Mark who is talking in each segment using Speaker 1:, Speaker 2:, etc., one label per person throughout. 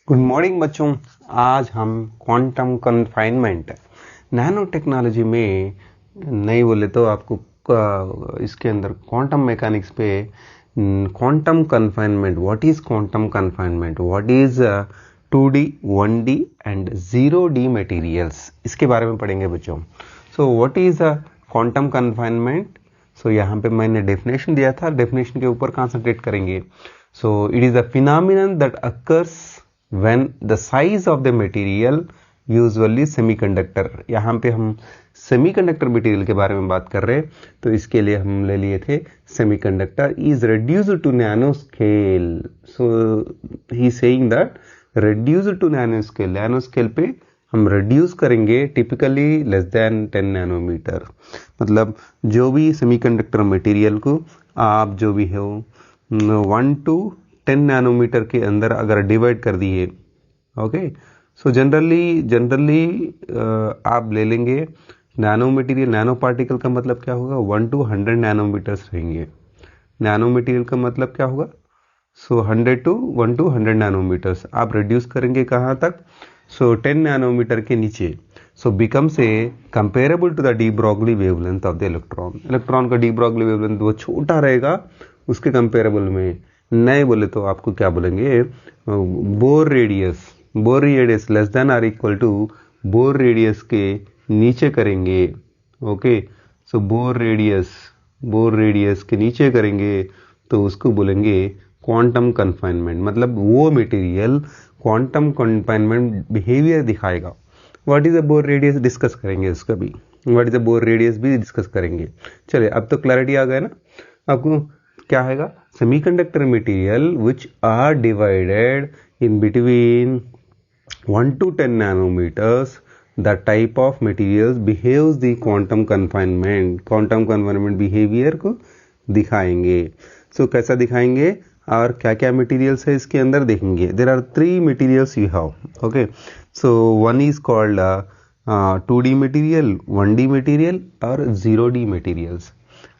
Speaker 1: Good morning बच्चों। आज हम क्वांटम कन्फाइनमेंट नैनो टेक्नोलॉजी में नहीं बोले तो आपको इसके अंदर क्वांटम मैकेनिक्स पे quantum confinement, what is quantum confinement, what is 2D 1D and 0D materials, इसके बारे में पढ़ेंगे बच्चों। So what is quantum confinement? So यहाँ पे मैंने डेफिनेशन दिया था, डेफिनेशन के ऊपर कंसंट्रेट करेंगे। So it is a phenomenon that occurs when the size of the material, usually semiconductor, यहाँ पे हम सेमीकंडक्टर मटेरियल के बारे में बात कर रहे हैं, तो इसके लिए हम ले लिए थे semiconductor is reduced to nano scale. So he saying that reduced to nano scale, nano scale पे हम रिड्यूस करेंगे टिपिकली लेस देन 10 नैनोमीटर। मतलब जो भी सेमीकंडक्टर मटेरियल को आप जो भी हो 1 to 10 नैनोमीटर के अंदर अगर डिवाइड कर दिए, ओके, सो जनरली आप ले लेंगे नैनो मटेरियल। नैनो पार्टिकल का मतलब क्या होगा? 1 to 100 नैनोमीटर्स रहेंगे। नैनो मटेरियल का मतलब क्या होगा? सो 1 to 100 नैनोमीटर्स आप रिड्यूस करेंगे कहाँ तक? सो 10 नैनोमीटर के नीचे। So becomes a comparable to the de Broglie wavelength of the electron. Electron का डी ब्रॉगली वेवलेंथ वो छोटा रहेगा, उसके कंपेरेबल में नहीं बोले तो आपको क्या बोलेंगे? Bohr radius less than R equal to Bohr radius के नीचे करेंगे। ओके, सो बोर रेडियस के नीचे करेंगे तो उसको बोलेंगे क्वांटम कन्फाइनमेंट। मतलब वो मटेरियल क्वांटम कन्फाइनमेंट बिहेवियर दिखाएगा। What is a bore radius discuss करेंगे, इसका भी what is a bore radius भी डिस्कस करेंगे। चलिए, अब तो क्लैरिटी आ गया ना आपको? क्या आएगा? Semiconductor material which are divided in between 1 to 10 nanometres, the type of materials behaves the quantum confinement behaviour को दिखाएंगे। सो कैसा दिखाएंगे और क्या क्या मटेरियल्स है इसके अंदर देखेंगे। There are 3 materials you have. Okay, so one is called 2D material, 1D material और 0D मटेरियल्स।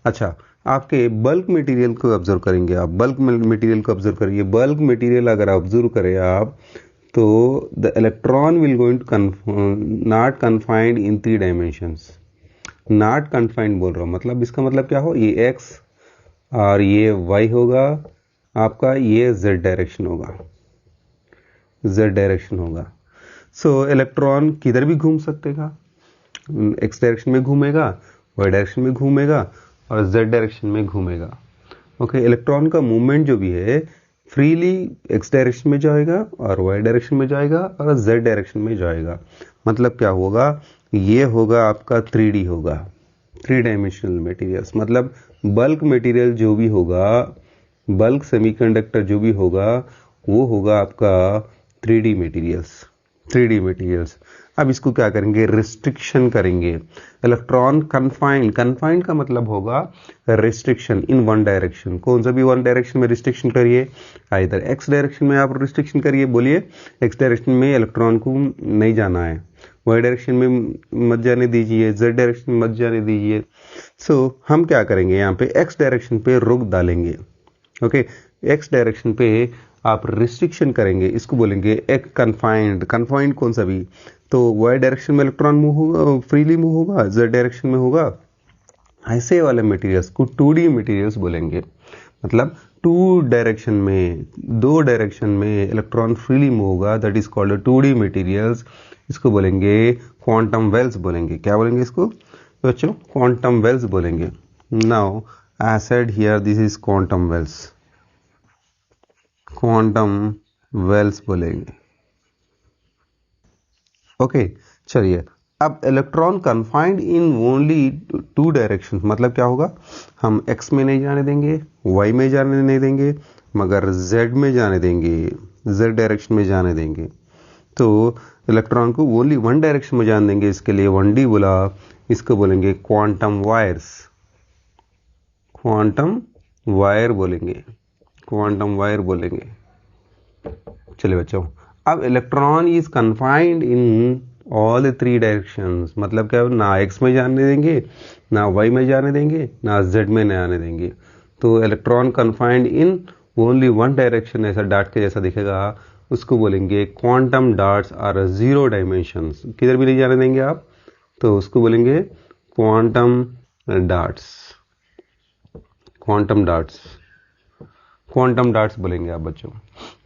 Speaker 1: अच्छा, आपके बल्क मटेरियल को ऑब्जर्व करेंगे आप। बल्क मटेरियल को ऑब्जर्व करिए। बल्क मटेरियल अगर ऑब्जर्व करें आप तो the electron will going to not confined in 3 dimensions. Not confined बोल रहा हूँ, मतलब इसका मतलब क्या हो? ये x और ये y होगा आपका, ये z डायरेक्शन होगा। सो इलेक्ट्रॉन किधर भी घूम सकेगा, x डायरेक्शन में घूमेगा, y डायरेक्शन में घूमेगा और z डायरेक्शन में घूमेगा। ओके, इलेक्ट्रॉन का मूवमेंट जो भी है फ्रीली x डायरेक्शन में जाएगा और y डायरेक्शन में जाएगा और z डायरेक्शन में जाएगा। मतलब क्या होगा? ये होगा आपका 3D होगा, 3 डायमेंशनल मटेरियल्स। मतलब बल्क मटेरियल जो भी होगा, बल्क सेमीकंडक्टर जो भी होगा, वो होगा आपका 3D मटेरियल्स। अब इसको क्या करेंगे? रिस्ट्रिक्शन करेंगे। इलेक्ट्रॉन कन्फाइंड का मतलब होगा रिस्ट्रिक्शन इन 1 डायरेक्शन। कौन सा भी 1 डायरेक्शन में रिस्ट्रिक्शन करिए, इधर x डायरेक्शन में आप रिस्ट्रिक्शन करिए। बोलिए, x डायरेक्शन में इलेक्ट्रॉन को नहीं जाना है, y डायरेक्शन में मत जाने दीजिए, z डायरेक्शन में मत जाने दीजिए। सो हम क्या करेंगे? यहाँ पे x डायरेक्शन पे रोक डालेंगे। ओके, x डायरेक्शन पे आप रिस्ट्रिक्शन करेंगे, इसको बोलेंगे एक कन्फाइंड कौन सा भी। तो y डायरेक्शन में इलेक्ट्रॉन मूव होगा, फ्रीली मूव होगा, z डायरेक्शन में होगा। ऐसे वाले मटेरियल्स को 2D मटेरियल्स बोलेंगे। मतलब 2 डायरेक्शन में इलेक्ट्रॉन फ्रीली मूव होगा, that is called 2D materials. इसको बोलेंगे क्वांटम वेल्स बोलेंगे। क्या बोलेंगे इसको बच्चों? क्वांटम वेल्स बोलेंगे। Now I said here this is quantum wells बोलेंगे। ओके, चलिए, अब electron confined in only 2 direction. मतलब क्या होगा? हम x में नहीं जाने देंगे, y में जाने नहीं देंगे, मगर z में जाने देंगे, z डायरेक्शन में जाने देंगे। तो इलेक्ट्रॉन को ओनली 1 डायरेक्शन में जाने देंगे, इसके लिए 1D बोला। इसको बोलेंगे क्वांटम वायर बोलेंगे। चलिए बच्चों, अब electron is confined in all 3 directions. मतलब क्या? ना x में जाने देंगे, ना y में जाने देंगे, ना z में जाने देंगे। तो electron confined in only 1 direction, ऐसा डॉट के जैसा दिखेगा, उसको बोलेंगे quantum dots are zero dimensions, किधर भी नहीं जाने देंगे आप, तो उसको बोलेंगे quantum dots, quantum dots, quantum dots बोलेंगे आप बच्चों।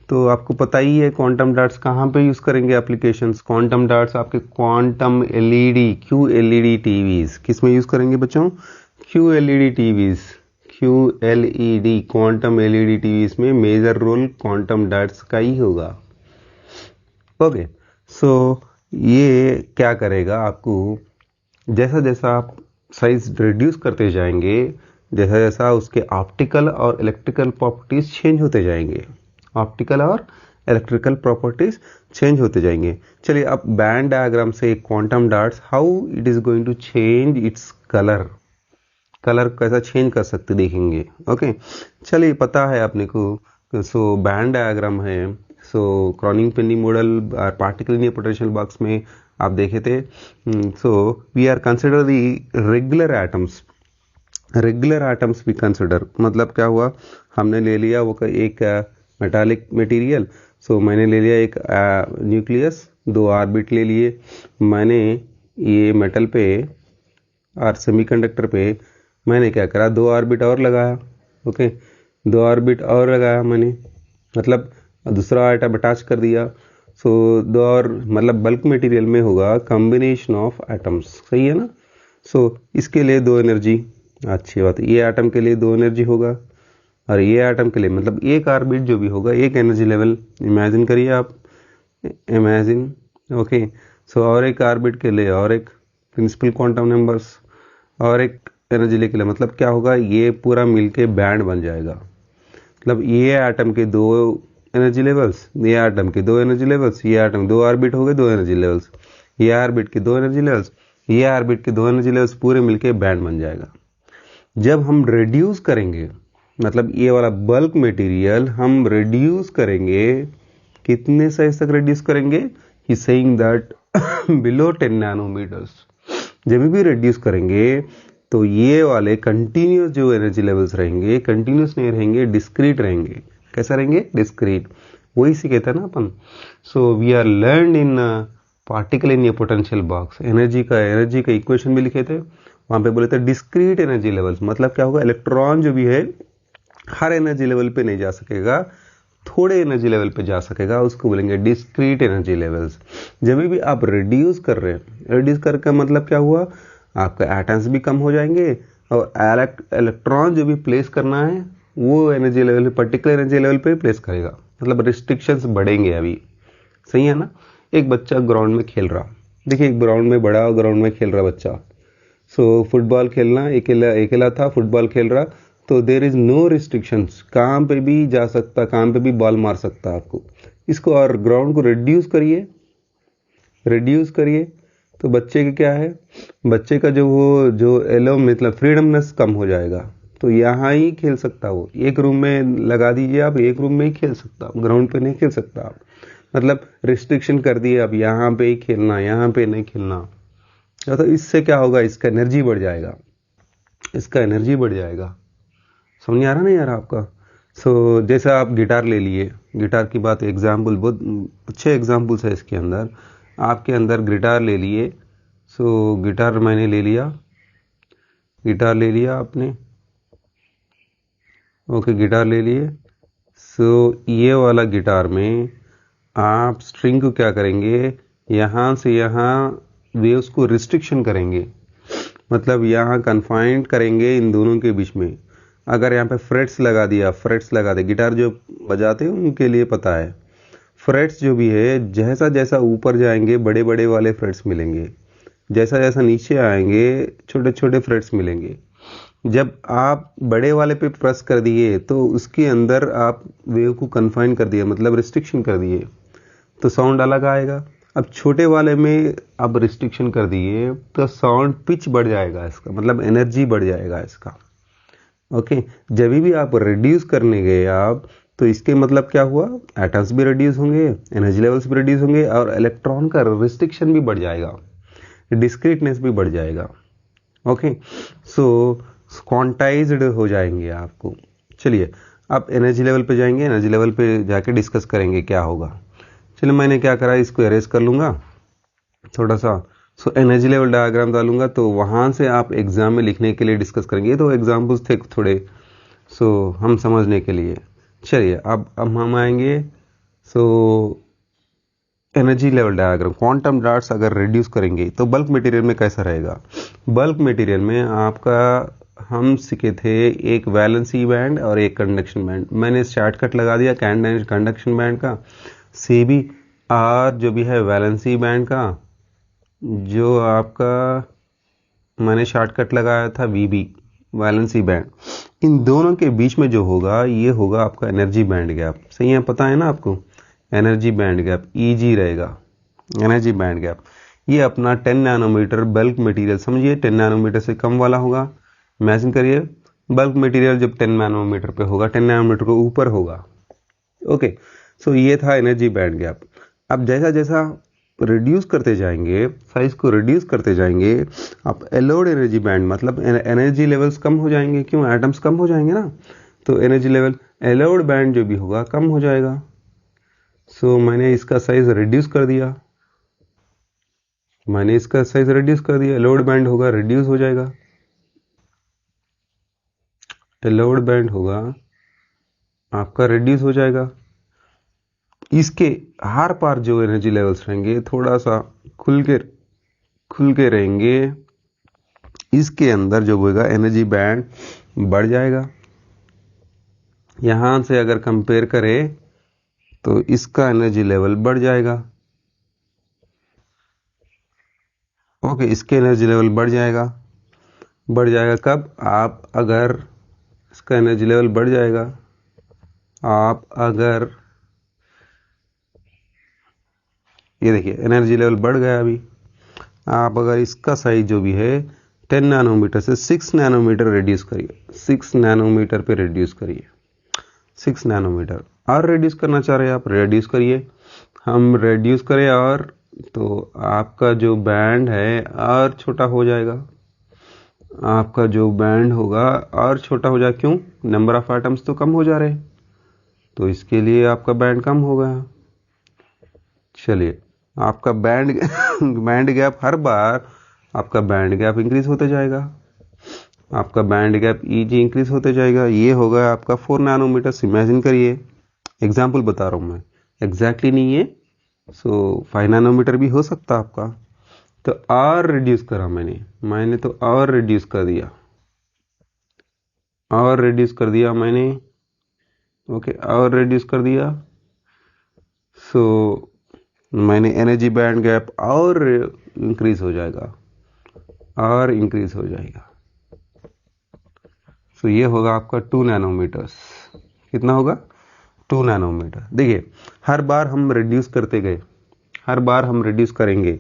Speaker 1: तो आपको पता ही है क्वांटम डॉट्स कहाँ पे यूज करेंगे एप्लीकेशंस। क्वांटम डॉट्स आपके quantum LED, Q LED TVs, किस में यूज करेंगे बच्चों, Q LED TVs, Q LED quantum LED TVs में मेजर रोल क्वांटम डॉट्स का ही होगा। ओके, सो ये क्या करेगा आपको, जैसा जैसा आप साइज रिड्यूस करते जाएंगे, जैसा जैसा उसके ऑप्टिकल और इलेक्ट्रिकल प्रॉपर्टीज चेंज होते जाएंगे, ऑप्टिकल और इलेक्ट्रिकल प्रॉपर्टीज चेंज होते जाएंगे। चलिए अब बैंड डायग्राम से quantum dots how it is going to change its colour, colour कैसा चेंज कर सकते देखेंगे। ओके, चलिए पता है अपने को, सो बैंड डायग्राम है, so Kronig Penney model particle in potential box में आप देखे थे। So we are consider the regular atoms, regular atoms भी कंसिडर, मतलब क्या हुआ, हमने ले लिया वो एक मेटालिक मटेरियल, सो मैंने ले लिया एक न्यूक्लियस, दो ऑर्बिट ले लिए मैंने, ये मेटल पे और सेमीकंडक्टर पे मैंने क्या करा, दो ऑर्बिट और लगाया। ओके, दो ऑर्बिट और लगाया मैंने, मतलब दूसरा आइटम अटैच कर दिया। सो दो और, मतलब बल्क मटेरियल में होगा कॉम्बिनेशन ऑफ एटम्स, सही है ना। सो इसके लिए दो एनर्जी, अच्छी बात है, ये एटम के लिए दो एनर्जी होगा और ये एटम के लिए, मतलब एक ऑर्बिट जो भी होगा एक एनर्जी लेवल, इमेजिन करिए आप, इमेजिन। ओके, सो और एक ऑर्बिट के लिए और एक प्रिंसिपल क्वांटम नंबर्स और एक एनर्जी लेके लिए, मतलब क्या होगा, ये पूरा मिलके बैंड बन जाएगा। मतलब ये एटम के दो एनर्जी लेवल्स, ये एटम के दो एनर्जी लेवल्स, ये एटम दो ऑर्बिट हो गए दो एनर्जी लेवल्स, ये ऑर्बिट के दो एनर्जी लेवल्स, ये ऑर्बिट के दो एनर्जी लेवल्स, पूरे मिलके बैंड बन जाएगा। जब हम रिड्यूस करेंगे, मतलब ये वाला बल्क मटेरियल हम रिड्यूस करेंगे, कितने साइज तक रिड्यूस करेंगे, he saying that below 10 nanometres. जब भी रिड्यूस करेंगे तो ये वाले कंटिन्यूस जो एनर्जी लेवल्स रहेंगे, कंटिन्यूस नहीं रहेंगे, डिस्क्रीट रहेंगे। कैसा रहेंगे, डिस्क्रीट, वही सीखे थे ना अपन। So we are learn in particle in a potential box, energy का इक्वेशन भी लिखे थे, वहां पे बोले थे डिस्क्रीट एनर्जी लेवल्स, मतलब क्या होगा, इलेक्ट्रॉन जो भी है हर एनर्जी लेवल पे नहीं जा सकेगा, थोड़े एनर्जी लेवल पे जा सकेगा, उसको बोलेंगे डिस्क्रीट एनर्जी लेवल्स। जब भी आप रिड्यूस कर रहे हैं, रिड्यूस करके मतलब क्या हुआ, आपका एटम्स भी कम हो जाएंगे और इलेक्ट्रॉन जो भी प्लेस करना है वो energy level, particular energy level पे प्लेस करेगा, मतलब रिस्ट्रिक्शंस बढ़ेंगे अभी, सही है ना। एक बच्चा ग्राउंड में खेल रहा, देखिए एक ग्राउंड में, बड़ा ग्राउंड में खेल रहा बच्चा, सो फुटबॉल खेलना, अकेला था, फुटबॉल खेल रहा, तो देर इज नो रिस्ट्रिक्शंस, कहाँ पे भी जा सकता, कहाँ पे भी बॉल मार सकता आपको। इसको और ग्राउंड को रिड्यूस करिए, रिड्यूस करिए, तो बच्चे का क्या है, बच्चे का जो एलो मतलब फ्रीडमनेस कम हो जाएगा, तो यहाँ ही खेल सकता वो, एक रूम में लगा दीजिए आप, एक रूम में ही खेल सकता, ग्राउंड पे नहीं खेल सकता आप, मतलब रिस्ट्रिक्शन कर दिए, अब यहाँ पे ही खेलना, यहाँ पे नहीं खेलना। तो इससे क्या होगा, इसका एनर्जी बढ़ जाएगा, इसका एनर्जी बढ़ जाएगा। समझ आ रहा नहीं यार आपका। सो जैसा आप गिटार ले लिए, गिटार की बात एग्जाम्पल, बहुत अच्छे एग्जाम्पल्स है इसके अंदर, आपके अंदर गिटार ले लिए, सो गिटार मैंने ले लिया, गिटार ले लिया आपने, ओके गिटार ले लिए। सो ये वाला गिटार में आप स्ट्रिंग को क्या करेंगे, यहाँ से यहाँ वेव्स को रिस्ट्रिक्शन करेंगे, मतलब यहाँ कन्फाइंड करेंगे इन दोनों के बीच में। अगर यहाँ पे फ्रेट्स लगा दिया, फ्रेट्स लगा दे, गिटार जो बजाते हैं उनके लिए पता है, फ्रेट्स जो भी है जैसा जैसा ऊपर जाएंगे बड़े बड़े वाले फ्रेट्स मिलेंगे, जैसा जैसा नीचे आएंगे छोटे छोटे फ्रेट्स मिलेंगे। जब आप बड़े वाले पे प्रेस कर दिए तो उसके अंदर आप वेव को कन्फाइन कर दिए, मतलब रिस्ट्रिक्शन कर दिए, तो साउंड अलग आएगा। अब छोटे वाले में आप रिस्ट्रिक्शन कर दिए तो साउंड पिच बढ़ जाएगा इसका, मतलब एनर्जी बढ़ जाएगा इसका। ओके, जब भी आप रिड्यूस करने गए आप, तो इसके मतलब क्या हुआ, एटम्स भी रिड्यूस होंगे, एनर्जी लेवल्स भी रिड्यूस होंगे और इलेक्ट्रॉन का रिस्ट्रिक्शन भी बढ़ जाएगा, डिस्क्रीटनेस भी बढ़ जाएगा। ओके, सो क्वांटाइज्ड हो जाएंगे आपको। चलिए अब एनर्जी लेवल पे जाएंगे, एनर्जी लेवल पे जाके डिस्कस करेंगे क्या होगा। चलिए मैंने क्या करा, इसको एरेज कर लूँगा थोड़ा सा। सो एनर्जी लेवल डायग्राम डालूंगा, तो वहाँ से आप एग्जाम में लिखने के लिए डिस्कस करेंगे। तो एग्जाम्पल्स थे थोड़े, सो हम समझने के लिए। चलिए अब हम आएंगे। So energy level diagram, quantum dots अगर रिड्यूस करेंगे तो बल्क मटेरियल में कैसा रहेगा। बल्क मटेरियल में आपका हम सीखे थे एक वैलेंसी बैंड और एक कंडक्शन बैंड। मैंने शॉर्टकट लगा दिया कंडक्शन बैंड का सी बी, और जो भी है वैलेंसी बैंड का जो आपका मैंने शॉर्टकट लगाया था वीबी, वैलेंसी बैंड। इन दोनों के बीच में जो होगा ये होगा आपका एनर्जी बैंड गैप। सही है, पता है ना आपको, एनर्जी बैंड गैप ईजी रहेगा। एनर्जी बैंड गैप ये अपना 10 नैनोमीटर बल्क मटेरियल समझिए, 10 नैनोमीटर से कम वाला होगा। इमेजिन करिए बल्क मटेरियल जब 10 नैनोमीटर पे होगा, 10 नैनोमीटर को ऊपर होगा। ओके, सो ये था एनर्जी बैंड गैप। अब जैसा जैसा रिड्यूस करते जाएंगे, साइज को रिड्यूस करते जाएंगे, आप एलोड एनर्जी बैंड मतलब एनर्जी लेवल्स कम हो जाएंगे। क्यों, एटम्स कम हो जाएंगे ना, तो एनर्जी लेवल एलोड बैंड जो भी होगा कम हो जाएगा। सो मैंने इसका साइज रिड्यूस कर दिया, एलोड बैंड होगा रिड्यूस हो जाएगा, एलोड बैंड होगा आपका रिड्यूस हो जाएगा। इसके हर पार जो एनर्जी लेवल्स रहेंगे थोड़ा सा खुल के रहेंगे। इसके अंदर जो होगा एनर्जी बैंड बढ़ जाएगा। यहां से अगर कंपेयर करें तो इसका एनर्जी लेवल बढ़ जाएगा। ओके, इसके एनर्जी लेवल बढ़ जाएगा कब, आप अगर इसका एनर्जी लेवल बढ़ जाएगा, आप अगर ये देखिए एनर्जी लेवल बढ़ गया अभी। आप अगर इसका साइज जो भी है 10 नैनोमीटर से 6 नैनोमीटर रिड्यूस करिए, 6 नैनोमीटर पे रिड्यूस करिए, 6 नैनोमीटर और रिड्यूस करना चाह रहे हैं आप, रिड्यूस करिए। हम रिड्यूस करें और तो आपका जो बैंड है और छोटा हो जाएगा, आपका जो बैंड होगा और छोटा हो जाएगा। क्यों, नंबर ऑफ एटम्स तो कम हो जा रहे हैं, तो इसके लिए आपका बैंड कम हो गया। चलिए आपका बैंड गैप हर बार आपका बैंड गैप इंक्रीज होते जाएगा, आपका बैंड गैप ईजी इंक्रीज होते जाएगा। ये होगा आपका 4 नैनोमीटर। इमेजिन करिए, एग्जाम्पल बता रहा हूँ मैं, एग्जैक्टली नहीं है, सो 5 नैनोमीटर भी हो सकता आपका। तो और रिड्यूस करा मैंने तो और रिड्यूस कर दिया मैंने। ओके, और रिड्यूस कर दिया। सो मैंने एनर्जी बैंड गैप और इंक्रीज हो जाएगा। सो ये होगा आपका 2 नैनोमीटर्स। कितना होगा, 2 नैनोमीटर। देखिए हर बार हम रिड्यूस करते गए, हर बार हम रिड्यूस करेंगे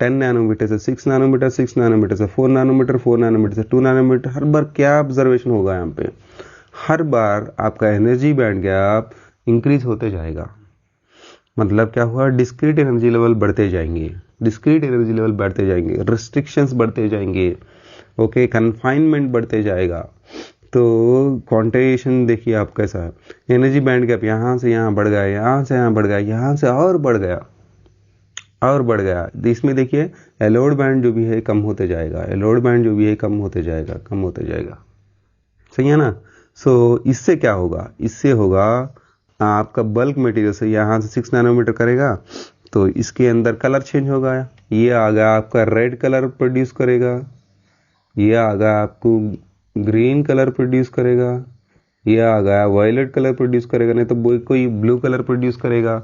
Speaker 1: 10 नैनोमीटर से 6 नैनोमीटर, 6 नैनोमीटर से 4 नैनोमीटर, 4 नैनोमीटर से 2 नैनोमीटर। हर बार क्या ऑब्जर्वेशन होगा यहाँ पे, हर बार आपका एनर्जी बैंड गैप इंक्रीज होते जाएगा। मतलब क्या हुआ, डिस्क्रीट एनर्जी लेवल बढ़ते जाएंगे, रिस्ट्रिक्शंस बढ़ते जाएंगे। ओके, कन्फाइनमेंट बढ़ते जाएगा। तो क्वांटाइजेशन देखिए आप कैसा है, एनर्जी बैंड गैप यहाँ से यहाँ बढ़ गया, यहाँ से यहाँ बढ़ गया, यहाँ से और बढ़ गया। इसमें देखिए एलोड बैंड जो भी है कम होते जाएगा, कम होते जाएगा। सही है ना। सो इससे क्या होगा, इससे होगा आपका बल्क मटेरियल से यहाँ से 6 नैनोमीटर करेगा तो इसके अंदर कलर चेंज होगा। ये आ गया आपका रेड कलर प्रोड्यूस करेगा, ये आ गया आपको ग्रीन कलर प्रोड्यूस करेगा, ये आ गया वायलेट कलर प्रोड्यूस करेगा, नहीं तो कोई ब्लू कलर प्रोड्यूस करेगा।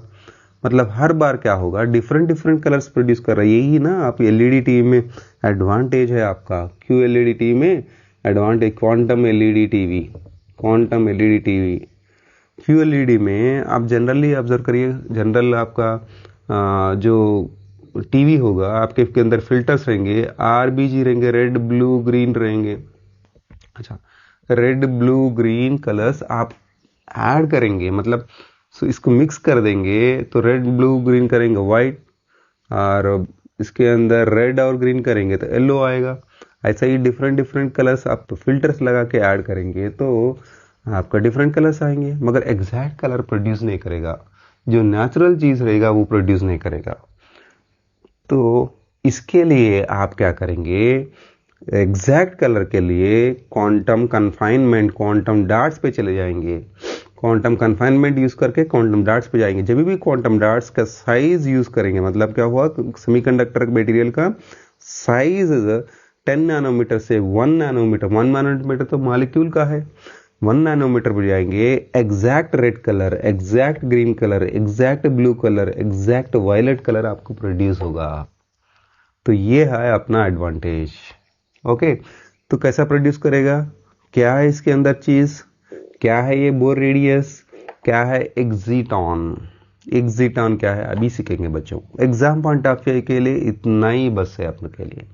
Speaker 1: मतलब हर बार क्या होगा, डिफरेंट कलर्स प्रोड्यूस कर रहा है। यही ना आप एलईडी टीवी में एडवांटेज है आपका। क्यों एलईडी टीवी में advantage, quantum LED TV. QLED में आप जनरली ऑब्जर्व करिए, जनरल आपका जो टीवी होगा आपके के अंदर फिल्टर्स रहेंगे, आरबीजी रहेंगे, रेड ब्लू ग्रीन रहेंगे। अच्छा, रेड ब्लू ग्रीन कलर्स आप ऐड करेंगे, मतलब इसको मिक्स कर देंगे तो रेड ब्लू ग्रीन करेंगे व्हाइट, और इसके अंदर रेड और ग्रीन करेंगे तो येलो आएगा। ऐसा ही डिफरेंट कलर्स आप फिल्टर्स लगा के ऐड करेंगे तो आपका डिफरेंट कलर्स आएंगे, मगर एग्जैक्ट कलर प्रोड्यूस नहीं करेगा। जो नेचुरल चीज रहेगा वो प्रोड्यूस नहीं करेगा। तो इसके लिए आप क्या करेंगे, एग्जैक्ट कलर के लिए क्वांटम कन्फाइनमेंट, क्वांटम डाट्स पे चले जाएंगे। क्वांटम कन्फाइनमेंट यूज करके क्वांटम डाट्स पे जाएंगे। जब भी क्वांटम डाट्स का साइज यूज करेंगे, मतलब क्या हुआ, सेमीकंडक्टर मटेरियल का साइज 10 नैनोमीटर से 1 नैनोमीटर, 1 नैनोमीटर तो मॉलिक्यूल का है, 1 नैनोमीटर पर जाएंगे, exact red colour, exact green colour, exact blue colour, exact violet colour आपको प्रोड्यूस होगा। तो ये है अपना एडवांटेज। ओके, तो कैसा प्रोड्यूस करेगा, क्या है इसके अंदर चीज, क्या है ये बोर रेडियस, क्या है एक्सिटॉन। एक्सिटॉन क्या है अभी सीखेंगे बच्चों। एग्जाम पॉइंट ऑफ व्यू के लिए इतना ही बस है अपने के लिए।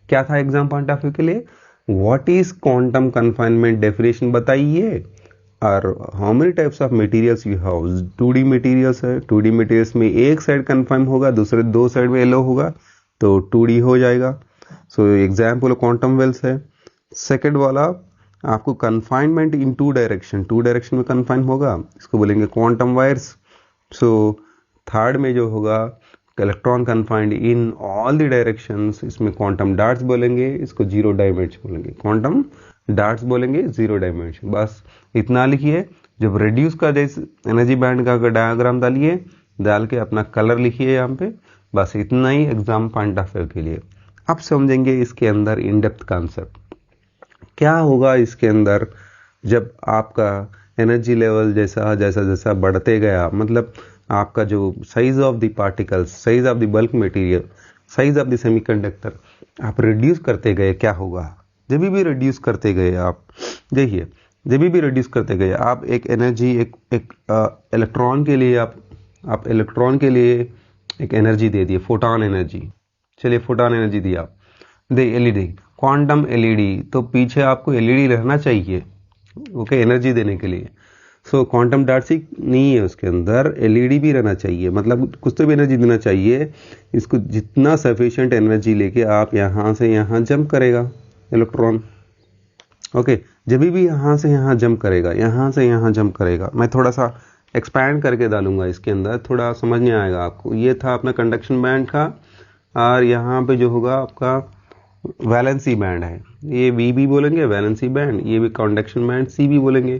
Speaker 1: क्या था एग्जाम पॉइंट ऑफ व्यू के लिए, what is quantum confinement definition बताइए, और how many types of materials you have. 2D materials है, 2D मटेरियल्स में एक साइड कन्फाइन होगा, दूसरे दो साइड में येलो होगा, तो 2D हो जाएगा। सो एग्जाम्पल क्वांटम वेल्स है। सेकेंड वाला आपको कन्फाइनमेंट इन 2 डायरेक्शन, 2 डायरेक्शन में कन्फाइन होगा, इसको बोलेंगे क्वांटम वायर्स। सो थर्ड में जो होगा electron confined in all the directions, इसमें क्वांटम डाट्स बोलेंगे, इसको 0 डायमेंशन बोलेंगे, क्वांटम डाट्स बोलेंगे 0 डायमेंशन। बस इतना लिखिए। जब रिड्यूस का जैसे एनर्जी बैंड का डायग्राम डालिए, डाल के अपना कलर लिखिए यहाँ पे, बस इतना ही एग्जाम पॉइंट ऑफ व्यू के लिए। अब समझेंगे इसके अंदर इन डेप्थ कॉन्सेप्ट क्या होगा इसके अंदर। जब आपका एनर्जी लेवल जैसा जैसा जैसा बढ़ते गया, मतलब आपका जो size of the particles, size of the bulk material, size of the semiconductor आप रिड्यूस करते गए, क्या होगा, जब भी रिड्यूस करते गए आप, देखिए जब भी रिड्यूस करते गए आप एक एनर्जी, एक इलेक्ट्रॉन के लिए आप इलेक्ट्रॉन के लिए एक एनर्जी दे दिए, फोटॉन एनर्जी। चलिए फोटॉन एनर्जी दिया, दे एलईडी, क्वांटम एलईडी, तो पीछे आपको एलईडी रहना चाहिए, ओके, एनर्जी देने के लिए। सो क्वांटम डॉट्स ही नहीं है, उसके अंदर एलईडी भी रहना चाहिए, मतलब कुछ तो भी एनर्जी देना चाहिए। इसको जितना सफिशिएंट एनर्जी लेके आप यहाँ से यहाँ जंप करेगा इलेक्ट्रॉन, ओके, जब भी यहाँ से यहाँ जंप करेगा, यहाँ से यहाँ जंप करेगा। मैं थोड़ा सा एक्सपैंड करके डालूंगा इसके अंदर, थोड़ा समझ में आएगा आपको। ये था अपना कंडक्शन बैंड का, और यहाँ पे जो होगा आपका वैलेंसी बैंड है, ये वी भी बोलेंगे वैलेंसी बैंड, ये भी कंडक्शन बैंड सी भी बोलेंगे।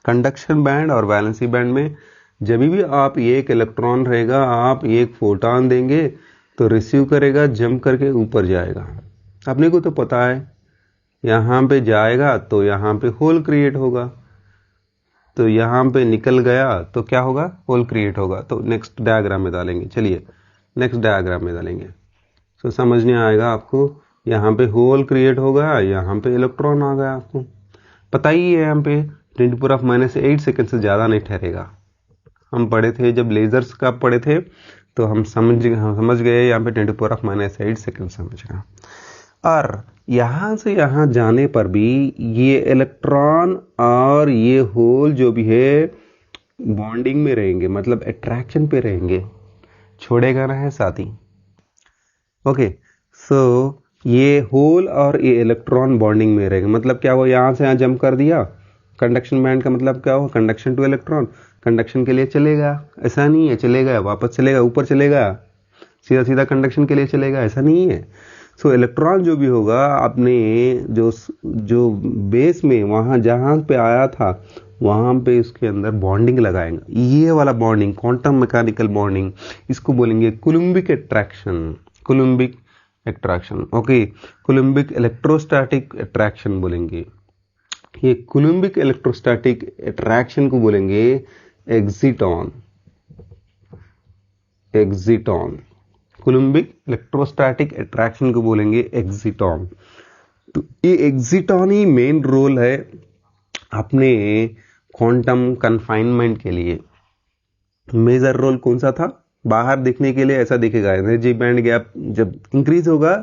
Speaker 1: कंडक्शन बैंड और वैलेंसी बैंड में जब भी आप एक इलेक्ट्रॉन रहेगा, आप एक फोटॉन देंगे तो रिसीव करेगा, जंप करके ऊपर जाएगा। अपने को तो पता है यहाँ पे जाएगा तो यहाँ पे होल क्रिएट होगा, तो यहाँ पे निकल गया तो क्या होगा, होल क्रिएट होगा। तो नेक्स्ट डायग्राम में डालेंगे, चलिए नेक्स्ट डायग्राम में डालेंगे तो समझने आएगा आपको। यहाँ पे होल क्रिएट होगा, यहाँ पे इलेक्ट्रॉन आ गया, आपको पता ही है। यहाँ पे 10⁻⁸ सेकंड से ज़्यादा नहीं ठहरेगा। हम पढ़े थे जब लेजर्स का पढ़े थे, तो हम समझ गए यहाँ पे 10⁻⁸ सेकंड समझ गए। और यहाँ से यहाँ जाने पर भी ये इलेक्ट्रॉन और ये होल जो भी है बॉन्डिंग में रहेंगे, मतलब अट्रैक्शन पे रहेंगे, छोड़ेगा ना है साथी। ओके, सो ये होल और ये इलेक्ट्रॉन बॉन्डिंग में रहेगा, मतलब क्या हुआ, यहाँ से यहाँ जंप कर दिया। कंडक्शन बैंड का मतलब क्या हुआ, कंडक्शन टू इलेक्ट्रॉन, कंडक्शन के लिए चलेगा, ऐसा नहीं है चलेगा वापस चलेगा ऊपर चलेगा, सीधा सीधा कंडक्शन के लिए चलेगा, ऐसा नहीं है। सो इलेक्ट्रॉन जो भी होगा अपने जो बेस में वहाँ जहाँ पे आया था वहाँ पे इसके अंदर बॉन्डिंग लगाएंगे। ये वाला बॉन्डिंग क्वांटम मैकेनिकल बॉन्डिंग, इसको बोलेंगे Coulombic attraction, Coulombic attraction, okay, Coulombic electrostatic attraction बोलेंगे। ये कूलम्बिक इलेक्ट्रोस्टैटिक अट्रैक्शन को बोलेंगे एक्सिटॉन, एक्सिटॉन, कूलम्बिक इलेक्ट्रोस्टैटिक अट्रैक्शन को बोलेंगे एक्सिटॉन। तो ये एक्सिटॉन ही मेन रोल है अपने क्वांटम कन्फाइनमेंट के लिए। मेजर रोल कौन सा था, बाहर दिखने के लिए ऐसा दिखेगा, एनर्जी बैंड गैप जब इंक्रीज होगा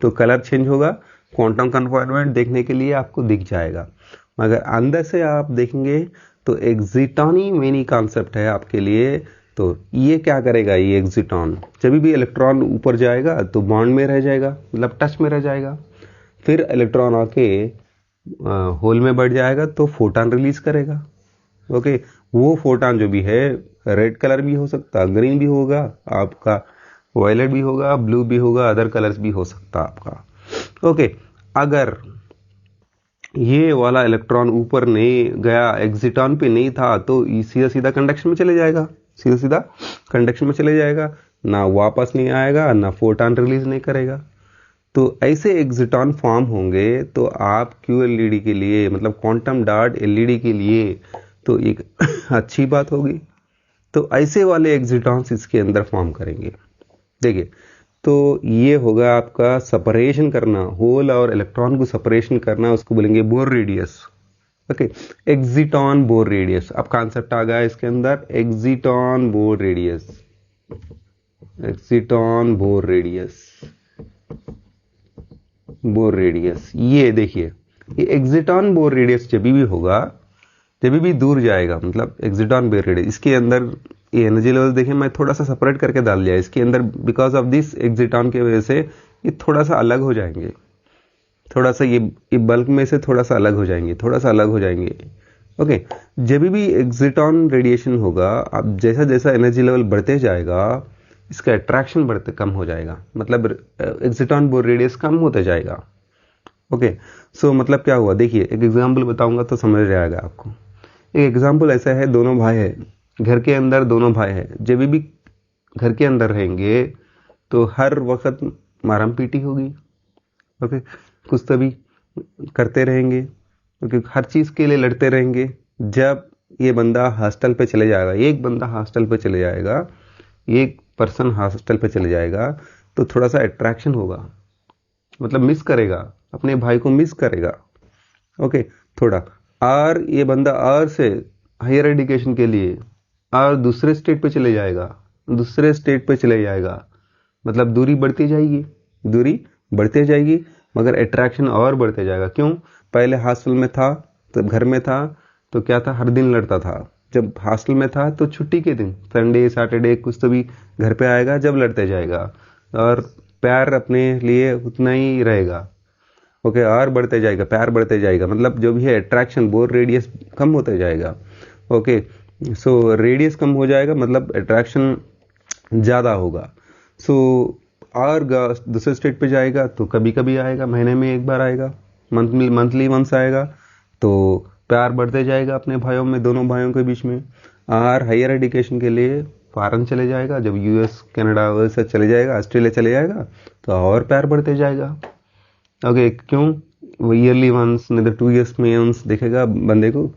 Speaker 1: तो कलर चेंज होगा, क्वांटम कन्फाइनमेंट देखने के लिए आपको दिख जाएगा। मगर अंदर से आप देखेंगे तो एक्सिटॉन ही मेन कॉन्सेप्ट है आपके लिए। तो ये क्या करेगा, ये एक्सिटॉन जब भी इलेक्ट्रॉन ऊपर जाएगा तो बॉन्ड में रह जाएगा, मतलब टच में रह जाएगा, फिर इलेक्ट्रॉन आके होल में बढ़ जाएगा तो फोटॉन रिलीज करेगा। ओके, वो फोटॉन जो भी है रेड कलर भी हो सकता, ग्रीन भी होगा आपका, वायलेट भी होगा, ब्लू भी होगा, अदर कलर्स भी हो सकता आपका। ओके, अगर ये वाला इलेक्ट्रॉन ऊपर नहीं गया, एक्सिटॉन पे नहीं था, तो सीधा सीधा कंडक्शन में चले जाएगा, सीधा सीधा कंडक्शन में चले जाएगा, ना वापस नहीं आएगा, ना फोटॉन रिलीज नहीं करेगा। तो ऐसे एक्सिटॉन फॉर्म होंगे तो आप QLED के लिए, मतलब क्वांटम डॉट LED के लिए तो एक अच्छी बात होगी। तो ऐसे वाले एक्सिटॉन्स इसके अंदर फॉर्म करेंगे। देखिए, तो ये होगा आपका सेपरेशन करना, होल और इलेक्ट्रॉन को सेपरेशन करना, उसको बोलेंगे Bohr radius. Okay, exciton Bohr radius, अब कॉन्सेप्ट आ गया इसके अंदर, exciton Bohr radius, exciton Bohr radius, Bohr radius. ये देखिए, ये एक्सिटॉन बोर रेडियस जब भी होगा, जब भी दूर जाएगा, मतलब एक्सिटॉन बोर रेडियस, इसके अंदर ये एनर्जी लेवल देखिए मैं थोड़ा सा सेपरेट करके डाल दिया इसके अंदर, बिकॉज ऑफ दिस एक्सिटॉन की वजह से ये थोड़ा सा अलग हो जाएंगे, थोड़ा सा ये बल्क में से थोड़ा सा अलग हो जाएंगे, थोड़ा सा अलग हो जाएंगे। ओके, जब भी एक्सिटॉन रेडिएशन होगा, अब जैसा जैसा एनर्जी लेवल बढ़ते जाएगा, इसका अट्रैक्शन बढ़ते कम हो जाएगा, मतलब एक्सिटॉन बोर रेडियस कम होते जाएगा। ओके, सो मतलब क्या हुआ, देखिए एक एग्जाम्पल बताऊंगा तो समझ आएगा आपको। एक एग्जाम्पल ऐसा है, दोनों भाई है, घर के अंदर दोनों भाई है, जब भी घर के अंदर रहेंगे तो हर वक्त मारम पीटी होगी। ओके, कुछ तभी करते रहेंगे, क्योंकि हर चीज के लिए लड़ते रहेंगे। जब ये बंदा हॉस्टल पे चले जाएगा, एक बंदा हॉस्टल पे चले जाएगा, एक पर्सन हॉस्टल पे चले जाएगा, तो थोड़ा सा अट्रैक्शन होगा, मतलब मिस करेगा, अपने भाई को मिस करेगा। ओके, थोड़ा, और ये बंदा और से हायर एजुकेशन के लिए और दूसरे स्टेट पे चले जाएगा, दूसरे स्टेट पे चले जाएगा, मतलब दूरी बढ़ती जाएगी, दूरी बढ़ती जाएगी, मगर अट्रैक्शन और बढ़ते जाएगा। क्यों? पहले हॉस्टल में था, तब घर में था तो क्या था, हर दिन लड़ता था। जब हॉस्टल में था तो छुट्टी के दिन, संडे सैटरडे कुछ तो भी घर पे आएगा, जब लड़ते जाएगा, और प्यार अपने लिए उतना ही रहेगा। ओके, और बढ़ते जाएगा, प्यार बढ़ते जाएगा, मतलब जो भी है अट्रैक्शन, बोर रेडियस कम होते जाएगा। ओके, सो रेडियस कम हो जाएगा, मतलब अट्रैक्शन ज़्यादा होगा। सो और दूसरे स्टेट पे जाएगा तो कभी कभी आएगा, महीने में एक बार आएगा, मंथली वंस आएगा, तो प्यार बढ़ते जाएगा अपने भाइयों में, दोनों भाइयों के बीच में। और हायर एजुकेशन के लिए फॉरेन चले जाएगा, जब US कनाडा वैसे चले जाएगा, ऑस्ट्रेलिया चले जाएगा, तो और प्यार बढ़ते जाएगा। ओके, क्यों? वो ईयरली वंस, नहीं तो 2 years में वंस देखेगा बंदे को,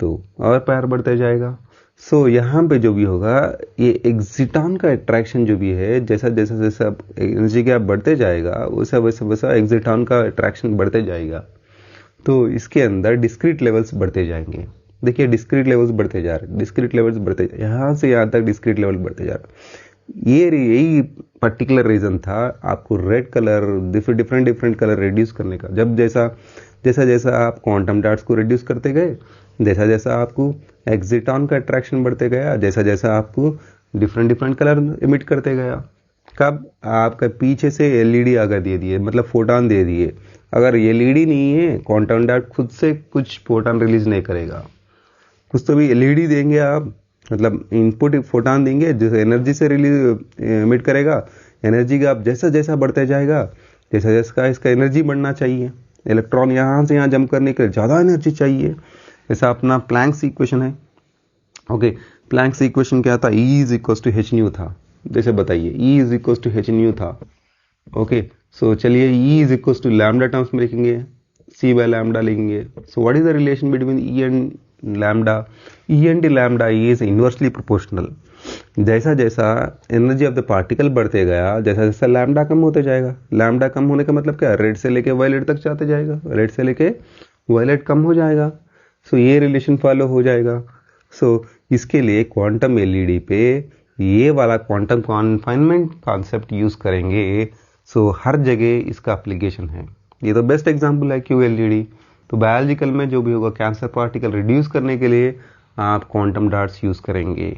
Speaker 1: तो और प्यार बढ़ते जाएगा। सो यहाँ पे जो भी होगा, ये एक्सिटॉन का अट्रैक्शन जो भी है, जैसा जैसा जैसा एनर्जी गैप बढ़ते जाएगा, वैसा वैसा वैसा एक्सिटॉन का अट्रैक्शन बढ़ते जाएगा। तो इसके अंदर डिस्क्रीट लेवल्स बढ़ते जाएंगे। देखिए, डिस्क्रीट लेवल्स बढ़ते जा रहे हैं, डिस्क्रीट लेवल्स बढ़ते, यहाँ से यहाँ तक डिस्क्रीट लेवल बढ़ते जा रहे। ये यही पर्टिकुलर रीजन था आपको red colour, different different colour reduce करने का। जब जैसा जैसा जैसा आप क्वांटम डॉट्स को रिड्यूस करते गए, जैसा जैसा आपको एक्सिटॉन का अट्रैक्शन बढ़ते गया, जैसा जैसा आपको डिफरेंट डिफरेंट कलर इमिट करते गया। कब आपका पीछे से LED आकर दे दिए, मतलब फोटॉन दे दिए। अगर LED नहीं है, क्वांटम डॉट खुद से कुछ फोटॉन रिलीज नहीं करेगा, कुछ तो भी LED देंगे आप, मतलब इनपुट फोटॉन देंगे जो एनर्जी से रिलीज इमिट करेगा। एनर्जी का आप जैसा जैसा बढ़ते जाएगा, जैसा जैसा इसका एनर्जी बढ़ना चाहिए, इलेक्ट्रॉन यहाँ से यहाँ जंप करने के लिए ज़्यादा एनर्जी चाहिए। जैसा अपना प्लैंक्स इक्वेशन है। ओके, प्लैंक्स इक्वेशन क्या था? E is equal to h nu था। जैसे बताइए, E is equal to h nu था। ओके, सो चलिए E is equal to lambda terms में लिखेंगे, C बाय लैम्डा लिखेंगे। So what is the relation between E and lambda? E and lambda is inversely proportional. जैसा जैसा energy of the particle बढ़ते गया, जैसा जैसा लैम्डा कम होते जाएगा। लैम्डा कम होने का मतलब क्या? रेड से लेके वायलेट तक जाते जाएगा, रेड से लेके वायलेट कम हो जाएगा। सो ये रिलेशन फॉलो हो जाएगा। सो इसके लिए क्वांटम LED पे ये वाला क्वांटम कॉन्फाइनमेंट कॉन्सेप्ट यूज करेंगे। सो हर जगह इसका एप्लीकेशन है। ये तो बेस्ट एग्जांपल है QLED। तो बायोलॉजिकल में जो भी होगा, कैंसर पार्टिकल रिड्यूस करने के लिए आप क्वांटम डॉट्स यूज करेंगे,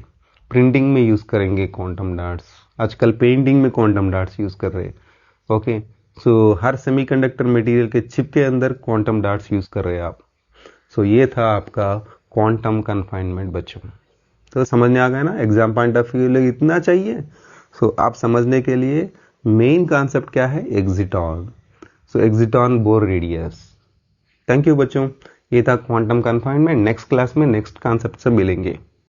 Speaker 1: प्रिंटिंग में यूज करेंगे क्वांटम डॉट्स, आजकल पेंटिंग में क्वांटम डॉट्स यूज कर रहे हैं। ओके, सो हर सेमीकंडक्टर मटेरियल के चिप के अंदर क्वांटम डॉट्स यूज कर रहे हैं आप। सो ये था आपका क्वांटम कन्फाइनमेंट बच्चों। तो समझ में आ गया ना, एग्जाम पॉइंट ऑफ व्यू इतना चाहिए। सो आप समझने के लिए मेन कॉन्सेप्ट क्या है, एक्सिटॉन। सो एक्सिटॉन बोर रेडियस। थैंक यू बच्चों, ये था क्वांटम कन्फाइनमेंट। नेक्स्ट क्लास में नेक्स्ट कॉन्सेप्ट से मिलेंगे।